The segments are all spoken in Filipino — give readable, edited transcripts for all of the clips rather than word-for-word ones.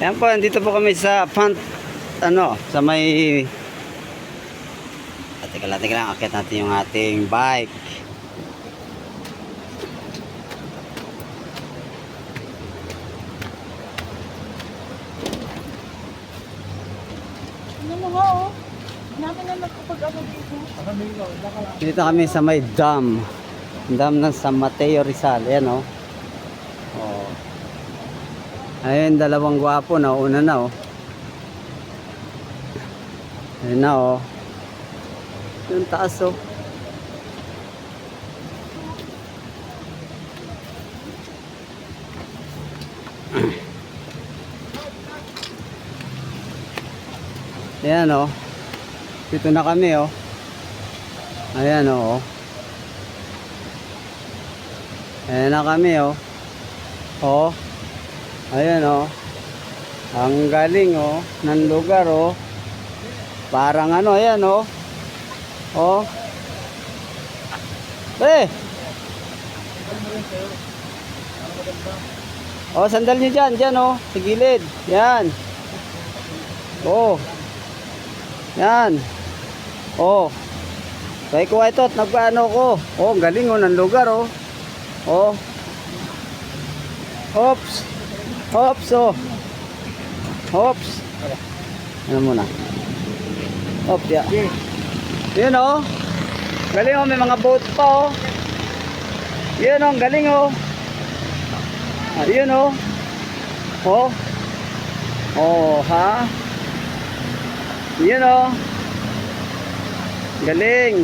Ayan po, dito po kami sa sa may... Teka lang, akit natin yung ating bike. Ano mo nga oh. Namin na nagkapag-ano dito. Dito kami sa may dam. Dam ng San Mateo Rizal. Ayan o. Oh. Ayun, dalawang gwapo na. Una na o. Ayun na o. Yung taas o. Ayan o. Dito na kami o. Ayan o. Ayan na kami o. O. Ayan o. Ang galing o. Ng lugar o. Parang ano, ayan o. O. O, sandal nyo dyan. Dyan o. Sa gilid. Yan. O. Yan. O. Kaya ko ito at nagpaano ko. O, galing o. Ng lugar o. O. Hops. Hops o. Hops. Ano muna? Hops ya. Yun o. Galing o. May mga boat pa o. Yun o. Galing o. Ayun o. O. O ha. Yun o. Galing.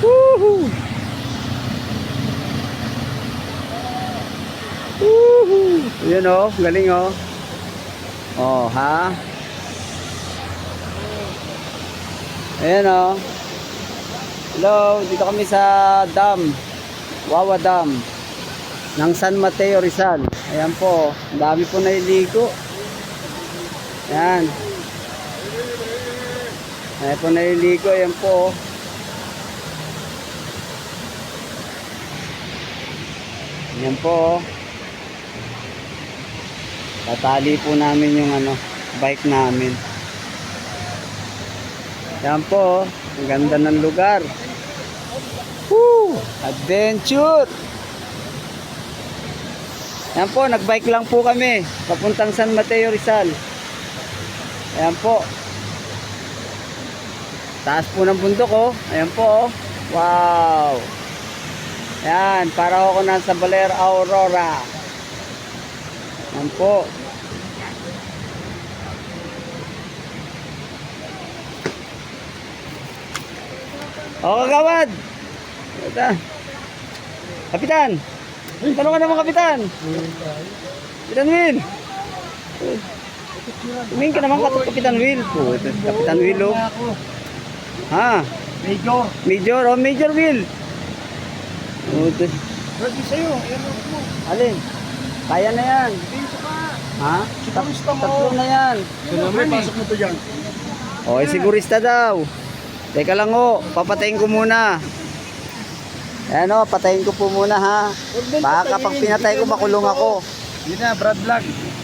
Woohoo. Woohoo. Yun o. Galing o. O ha. Ayan o. Hello. Dito kami sa dam. Wawa Dam ng San Mateo Rizal. Ayan po. Ang dami po nailigo. Ayan. Ayan po nailigo. Ayan po. Ayan po. Tatali po namin yung bike namin. Ayan po. Ang ganda ng lugar. Woo! Adventure! Ayan po, nagbike lang po kami papuntang San Mateo Rizal. Ayan po. Taas po ng bundok oh. Ayan po oh. Wow. Ayan, para ako nasa Baler Aurora. Ayan po. O kagawad. Ito. Kapitan. Tanong ka naman, Kapitan. Kapitan Will. Tumingin ka naman, Kapitan Will. Kapitan Will, oh. Ha? Major. Major, oh, Major Will. Ready sa'yo. Alin? Kaya na yan. Ha? Tatlo na yan. Pasok mo to dyan. O, sigurista daw. Teka lang, oh. Papatayin ko muna. Ayan o, patayin ko po muna ha. Baka kapag pinatay ko, makulong ako. Yun na, Brad Vlog.